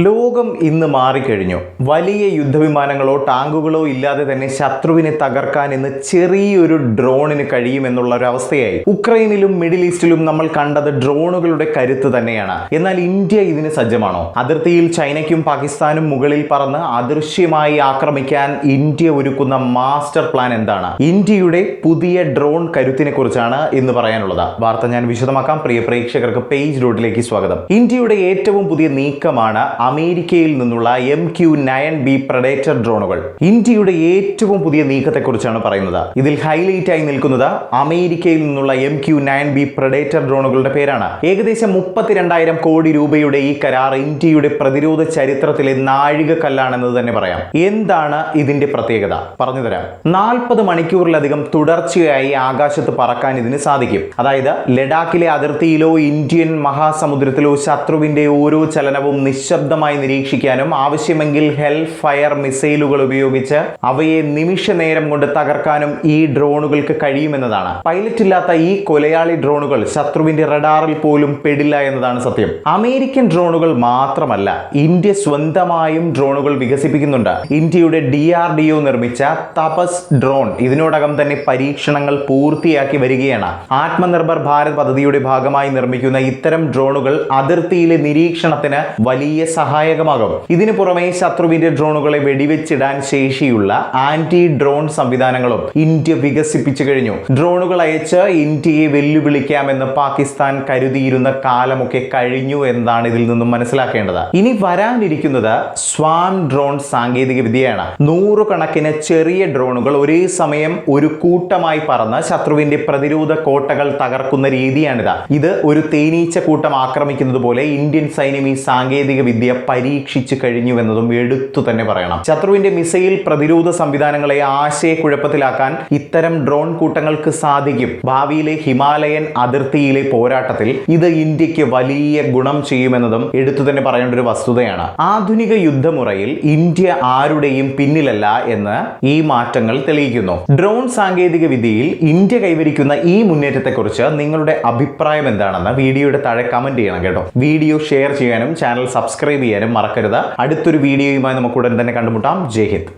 ലോകം ഇന്ന് മാറിക്കഴിഞ്ഞു. വലിയ യുദ്ധവിമാനങ്ങളോ ടാങ്കുകളോ ഇല്ലാതെ തന്നെ ശത്രുവിനെ തകർക്കാൻ ഇന്ന് ചെറിയൊരു ഡ്രോണിന് കഴിയുമെന്നുള്ള ഒരു അവസ്ഥയായി. ഉക്രൈനിലും മിഡിൽ ഈസ്റ്റിലും നമ്മൾ കണ്ടത് ഡ്രോണുകളുടെ കരുത്ത് തന്നെയാണ്. എന്നാൽ ഇന്ത്യ ഇതിന് സജ്ജമാണോ? അതിർത്തിയിൽ ചൈനയ്ക്കും പാകിസ്ഥാനും മുകളിൽ പറന്ന് അദൃശ്യമായി ആക്രമിക്കാൻ ഇന്ത്യ ഒരുക്കുന്ന മാസ്റ്റർ പ്ലാൻ എന്താണ്? ഇന്ത്യയുടെ പുതിയ ഡ്രോൺ കരുത്തിനെ കുറിച്ചാണ് ഇന്ന് പറയാനുള്ളത്. വാർത്ത ഞാൻ വിശദമാക്കാം. പ്രിയ പ്രേക്ഷകർക്ക് പേജ് റോഡിലേക്ക് സ്വാഗതം. ഇന്ത്യയുടെ ഏറ്റവും പുതിയ നീക്കമാണ് അമേരിക്കയിൽ നിന്നുള്ള MQ-9B പ്രഡേറ്റർ ഡ്രോണുകൾ. ഇന്ത്യയുടെ ഏറ്റവും പുതിയ നീക്കത്തെക്കുറിച്ചാണ് പറയുന്നത്. ഇതിൽ ഹൈലൈറ്റ് ആയി നിൽക്കുന്നത് അമേരിക്കയിൽ നിന്നുള്ള MQ-9B പ്രഡേറ്റർ ഡ്രോണുകളുടെ പേരാണ്. ഏകദേശം 32,000 കോടി രൂപയുടെ ഈ കരാർ ഇന്ത്യയുടെ പ്രതിരോധ ചരിത്രത്തിലെ നാഴികക്കല്ലാണെന്നത് തന്നെ പറയാം. എന്താണ് ഇതിന്റെ പ്രത്യേകത? പറഞ്ഞുതരാം. 40 മണിക്കൂറിലധികം തുടർച്ചയായി ആകാശത്ത് പറക്കാൻ ഇതിന് സാധിക്കും. അതായത് ലഡാക്കിലെ അതിർത്തിയിലോ ഇന്ത്യൻ മഹാസമുദ്രത്തിലോ ശത്രുവിന്റെ ഓരോ ചലനവും നിശബ്ദമായി നിരീക്ഷിക്കാനും ആവശ്യമെങ്കിൽ ഹെൽ ഫയർ മിസൈലുകൾ ഉപയോഗിച്ച് അവയെ നിമിഷ നേരം കൊണ്ട് തകർക്കാനും ഈ ഡ്രോണുകൾക്ക് കഴിയുമെന്നതാണ്. പൈലറ്റ് ഇല്ലാത്ത ഈ കൊലയാളി ഡ്രോണുകൾ ശത്രുവിന്റെ റഡാറിൽ പോലും പെടില്ല എന്നതാണ് സത്യം. അമേരിക്കൻ ഡ്രോണുകൾ മാത്രമല്ല, ഇന്ത്യ സ്വന്തമായും ഡ്രോണുകൾ വികസിപ്പിക്കുന്നുണ്ട്. ഇന്ത്യയുടെ DRDO നിർമ്മിച്ച തപസ് ഡ്രോൺ ഇതിനോടകം തന്നെ പരീക്ഷണങ്ങൾ പൂർത്തിയാക്കി വരികയാണ്. ആത്മനിർഭർ ഭാരത് പദ്ധതിയുടെ ഭാഗമായി നിർമ്മിക്കുന്ന ഇത്തരം ഡ്രോണുകൾ അതിർത്തിയിലെ നിരീക്ഷണത്തിന് വലിയ സഹായകമാകും. ഇതിനു പുറമെ ശത്രുവിന്റെ ഡ്രോണുകളെ വെടിവെച്ചിടാൻ ശേഷിയുള്ള ആന്റി ഡ്രോൺ സംവിധാനങ്ങളും ഇന്ത്യ വികസിപ്പിച്ചു കഴിഞ്ഞു. ഡ്രോണുകൾ അയച്ച് ഇന്ത്യയെ വെല്ലുവിളിക്കാമെന്ന് പാകിസ്ഥാൻ കരുതിയിരുന്ന കാലമൊക്കെ കഴിഞ്ഞു എന്നാണ് ഇതിൽ നിന്നും മനസ്സിലാക്കേണ്ടത്. ഇനി വരാനിരിക്കുന്നത് സ്വാം ഡ്രോൺ സാങ്കേതിക വിദ്യയാണ്. നൂറുകണക്കിന് ചെറിയ ഡ്രോണുകൾ ഒരേ സമയം ഒരു കൂട്ടമായി പറന്ന് ശത്രുവിന്റെ പ്രതിരോധ കോട്ടകൾ തകർക്കുന്ന രീതിയാണിത്. ഇത് ഒരു തേനീച്ച കൂട്ടം ആക്രമിക്കുന്നത് പോലെ ഇന്ത്യൻ സൈന്യം ഈ സാങ്കേതിക വിദ്യ പരീക്ഷിച്ചു കഴിഞ്ഞുവെന്നതും എടുത്തു തന്നെ പറയണം. ശത്രുവിന്റെ മിസൈൽ പ്രതിരോധ സംവിധാനങ്ങളെ ആശയക്കുഴപ്പത്തിലാക്കാൻ ഇത്തരം ഡ്രോൺ കൂട്ടങ്ങൾക്ക് സാധിക്കും. ഭാവിയിലെ ഹിമാലയൻ അതിർത്തിയിലെ പോരാട്ടത്തിൽ ഇത് ഇന്ത്യക്ക് വലിയ ഗുണം ചെയ്യുമെന്നതും എടുത്തു തന്നെ പറയേണ്ട ഒരു വസ്തുതയാണ്. ആധുനിക യുദ്ധമുറയിൽ ഇന്ത്യ ആരുടെയും പിന്നിലല്ല എന്ന് ഈ മാറ്റങ്ങൾ തെളിയിക്കുന്നു. ഡ്രോൺ സാങ്കേതിക വിദ്യയിൽ ഇന്ത്യ കൈവരിക്കുന്ന ഈ മുന്നേറ്റത്തെക്കുറിച്ച് നിങ്ങളുടെ അഭിപ്രായം എന്താണെന്ന് വീഡിയോയുടെ താഴെ കമന്റ് ചെയ്യണം കേട്ടോ. വീഡിയോ ഷെയർ ചെയ്യാനും ചാനൽ സബ്സ്ക്രൈബ് ചെയ്യാനും മറക്കരുത്. അടുത്തൊരു വീഡിയോയുമായി നമുക്ക് ഉടൻ തന്നെ കണ്ടുമുട്ടാം. ജയ് ഹിന്ദ്.